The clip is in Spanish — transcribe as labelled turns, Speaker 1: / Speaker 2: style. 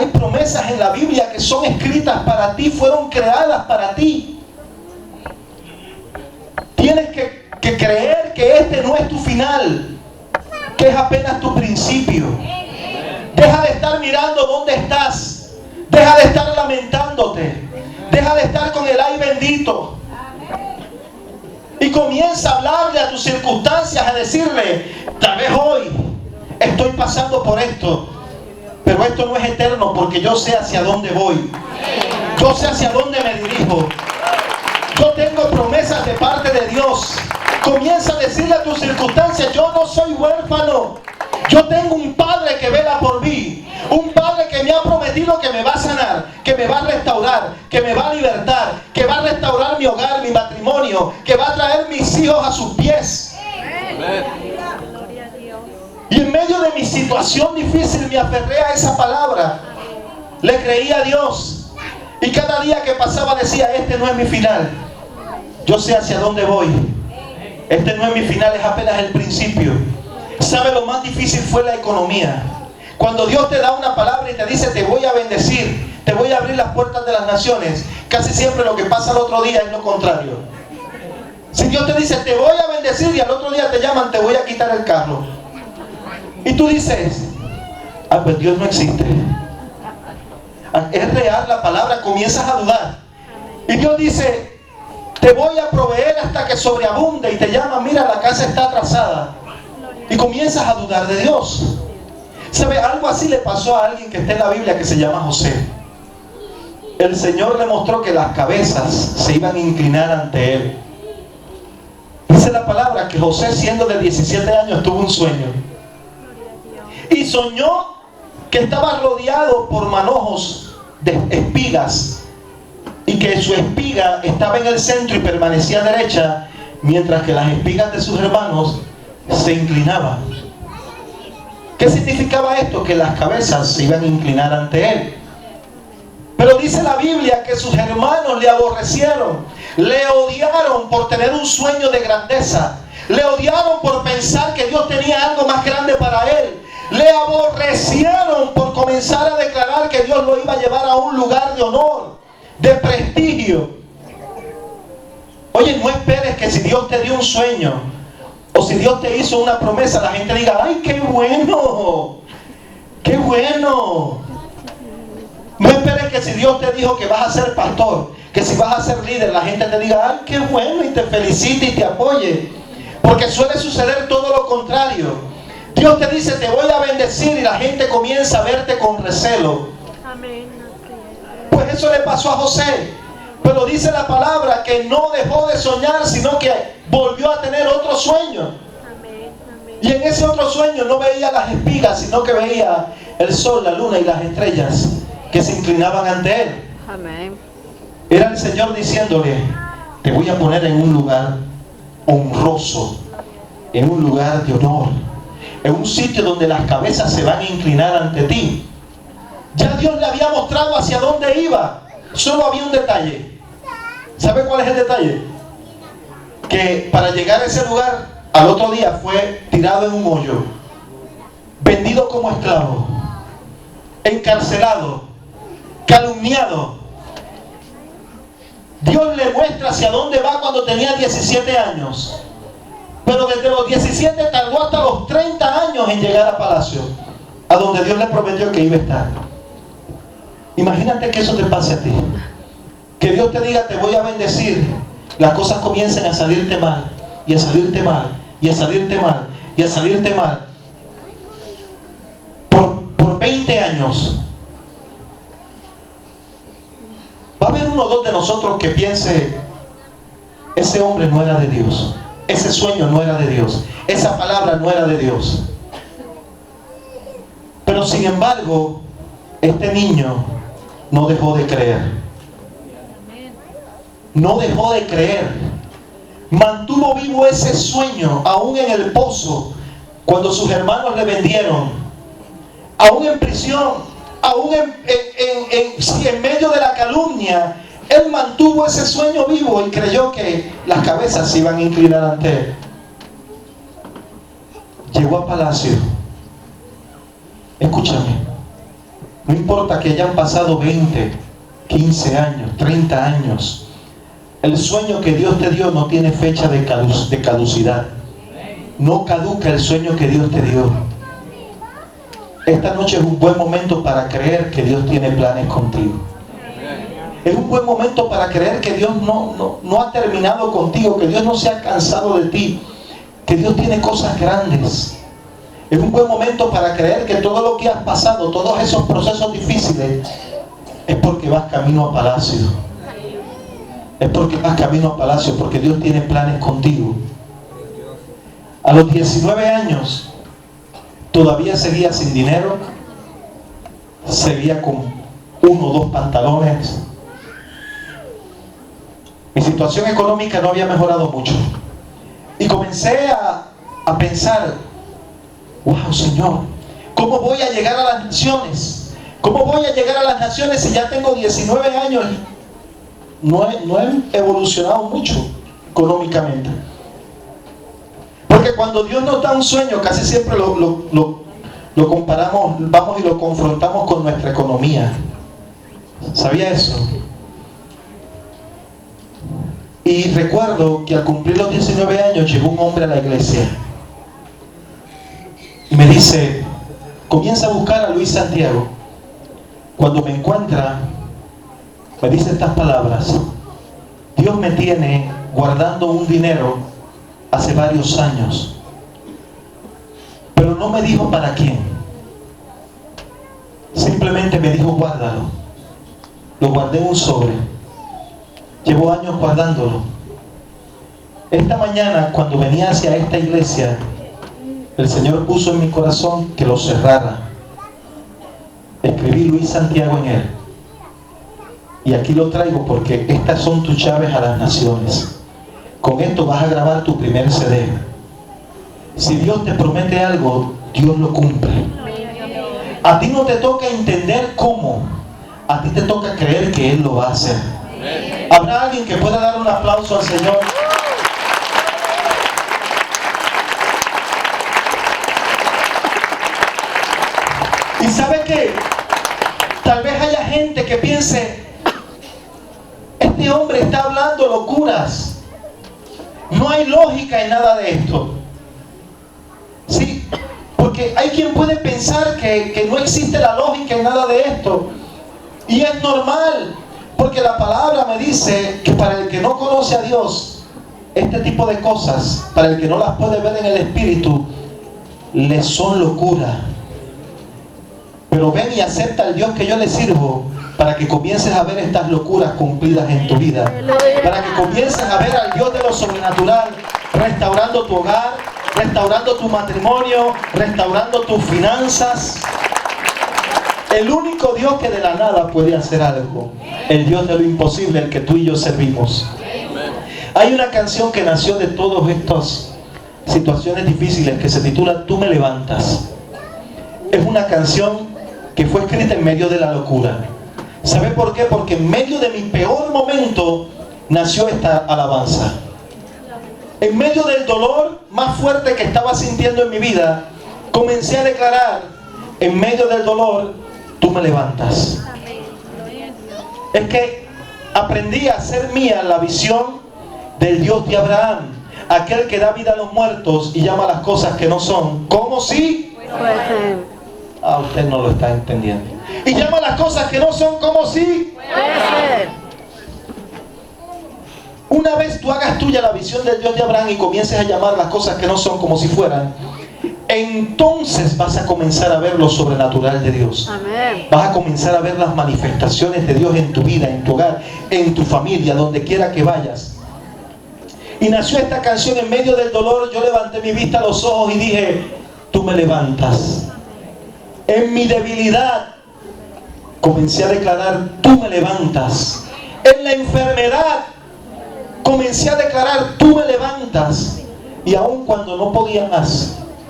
Speaker 1: Hay promesas en la Biblia que son escritas para ti, fueron creadas para ti. Tienes que creer que este no es tu final, que es apenas tu principio. Deja de estar mirando dónde estás. Deja de estar lamentándote. Deja de estar con el ay bendito. Y comienza a hablarle a tus circunstancias, a decirle, tal vez hoy estoy pasando por esto, pero esto no es eterno, porque yo sé hacia dónde voy. Yo sé hacia dónde me dirijo. Yo tengo promesas de parte de Dios. Comienza a decirle a tus circunstancias, yo no soy huérfano. Yo tengo un Padre que vela por mí. Un Padre que me ha prometido que me va a sanar, que me va a restaurar, que me va a libertar, que va a restaurar mi hogar, mi matrimonio, que va a traer mis hijos a sus pies. Y en medio de mi situación difícil me aferré a esa palabra. Le creí a Dios. Y cada día que pasaba decía, este no es mi final. Yo sé hacia dónde voy. Este no es mi final, es apenas el principio. ¿Sabe lo más difícil fue la economía? Cuando Dios te da una palabra y te dice, te voy a bendecir, te voy a abrir las puertas de las naciones, casi siempre lo que pasa al otro día es lo contrario. Si Dios te dice, te voy a bendecir, y al otro día te llaman, te voy a quitar el carro. Y tú dices, pues Dios no existe. Es real la palabra, comienzas a dudar. Y Dios dice, te voy a proveer hasta que sobreabunde, y te llama, mira, la casa está atrasada. Y comienzas a dudar de Dios. ¿Sabe? Algo así le pasó a alguien que está en la Biblia que se llama José. El Señor le mostró que las cabezas se iban a inclinar ante él. Dice la palabra que José, siendo de 17 años, tuvo un sueño. Y soñó que estaba rodeado por manojos de espigas, y que su espiga estaba en el centro y permanecía derecha, mientras que las espigas de sus hermanos se inclinaban. ¿Qué significaba esto? Que las cabezas se iban a inclinar ante él. Pero dice la Biblia que sus hermanos le aborrecieron, le odiaron por tener un sueño de grandeza, le odiaron por pensar que Dios tenía algo más grande para él, le aborrecieron por comenzar a declarar que Dios lo iba a llevar a un lugar de honor, de prestigio. Oye, no esperes que si Dios te dio un sueño, o si Dios te hizo una promesa, la gente diga, ¡ay, qué bueno! ¡Qué bueno! No esperes que si Dios te dijo que vas a ser pastor, que si vas a ser líder, la gente te diga, ¡ay, qué bueno! Y te felicite y te apoye. Porque suele suceder todo lo contrario. Dios te dice, te voy a bendecir, y la gente comienza a verte con recelo. Pues eso le pasó a José. Pero dice la palabra que no dejó de soñar, sino que volvió a tener otro sueño. Y en ese otro sueño no veía las espigas, sino que veía el sol, la luna y las estrellas que se inclinaban ante él. Era el Señor diciéndole, te voy a poner en un lugar honroso, en un lugar de honor, en un sitio donde las cabezas se van a inclinar ante ti. Ya Dios le había mostrado hacia dónde iba. Solo había un detalle. ¿Sabe cuál es el detalle? Que para llegar a ese lugar, al otro día fue tirado en un hoyo, vendido como esclavo, encarcelado, calumniado. Dios le muestra hacia dónde va cuando tenía 17 años. Pero desde los 17 tardó hasta los 30 años en llegar a palacio, a donde Dios le prometió que iba a estar. Imagínate que eso te pase a ti. Que Dios te diga, te voy a bendecir. Las cosas comiencen a salirte mal, y a salirte mal, y a salirte mal, y a salirte mal. Por 20 años. Va a haber uno o dos de nosotros que piense, ese hombre no era de Dios. Ese sueño no era de Dios. Esa palabra no era de Dios. Pero sin embargo, este niño no dejó de creer. No dejó de creer. Mantuvo vivo ese sueño, aún en el pozo, cuando sus hermanos le vendieron, aún en prisión, aún en medio de la calumnia. Él mantuvo ese sueño vivo y creyó que las cabezas se iban a inclinar ante él. Llegó a palacio. Escúchame. No importa que hayan pasado 20, 15 años, 30 años. El sueño que Dios te dio no tiene fecha de caducidad. No caduca el sueño que Dios te dio. Esta noche es un buen momento para creer que Dios tiene planes contigo. Es un buen momento para creer que Dios no ha terminado contigo, que Dios no se ha cansado de ti, que Dios tiene cosas grandes. Es un buen momento para creer que todo lo que has pasado, todos esos procesos difíciles, es porque vas camino a palacio. Es porque vas camino a palacio, porque Dios tiene planes contigo. A los 19 años, todavía seguía sin dinero, seguía con 1 o 2 pantalones. Mi situación económica no había mejorado mucho. Y comencé a pensar, wow, Señor, ¿cómo voy a llegar a las naciones? ¿Cómo voy a llegar a las naciones si ya tengo 19 años? No he evolucionado mucho económicamente. Porque cuando Dios nos da un sueño, casi siempre lo comparamos, vamos y lo confrontamos con nuestra economía. ¿Sabía eso? Y recuerdo que al cumplir los 19 años llegó un hombre a la iglesia y me dice, comienza a buscar a Luis Santiago. Cuando me encuentra, me dice estas palabras: Dios me tiene guardando un dinero hace varios años, pero no me dijo para quién. Simplemente me dijo, guárdalo. Lo guardé en un sobre. Llevo años guardándolo. Esta mañana, cuando venía hacia esta iglesia, el Señor puso en mi corazón que lo cerrara. Escribí Luis Santiago en él. Y aquí lo traigo porque estas son tus llaves a las naciones. Con esto vas a grabar tu primer CD. Si Dios te promete algo, Dios lo cumple. A ti no te toca entender cómo. A ti te toca creer que Él lo va a hacer. ¿Habrá alguien que pueda dar un aplauso al Señor? ¿Y sabe qué? Tal vez haya gente que piense, este hombre está hablando locuras. No hay lógica en nada de esto. Sí, porque hay quien puede pensar que no existe la lógica en nada de esto. Y es normal, porque la palabra me dice que para el que no conoce a Dios, este tipo de cosas, para el que no las puede ver en el Espíritu, le son locura. Pero ven y acepta al Dios que yo le sirvo, para que comiences a ver estas locuras cumplidas en tu vida. Para que comiences a ver al Dios de lo sobrenatural restaurando tu hogar, restaurando tu matrimonio, restaurando tus finanzas. El único Dios que de la nada puede hacer algo, el Dios de lo imposible, el que tú y yo servimos. Hay una canción que nació de todas estas situaciones difíciles que se titula Tú me levantas. Es una canción que fue escrita en medio de la locura. ¿Sabe por qué? Porque en medio de mi peor momento nació esta alabanza. En medio del dolor más fuerte que estaba sintiendo en mi vida, comencé a declarar, en medio del dolor, tú me levantas. Es que aprendí a hacer mía la visión del Dios de Abraham, aquel que da vida a los muertos y llama a las cosas que no son como si. Usted no lo está entendiendo. Y llama a las cosas que no son como si. Una vez tú hagas tuya la visión del Dios de Abraham y comiences a llamar las cosas que no son como si fueran, entonces vas a comenzar a ver lo sobrenatural de Dios. Amén. Vas a comenzar a ver las manifestaciones de Dios en tu vida, en tu hogar, en tu familia, donde quiera que vayas. Y nació esta canción en medio del dolor. Yo levanté mi vista a los ojos y dije, tú me levantas. En mi debilidad comencé a declarar, tú me levantas. En la enfermedad comencé a declarar, tú me levantas. Y aun cuando no podía más,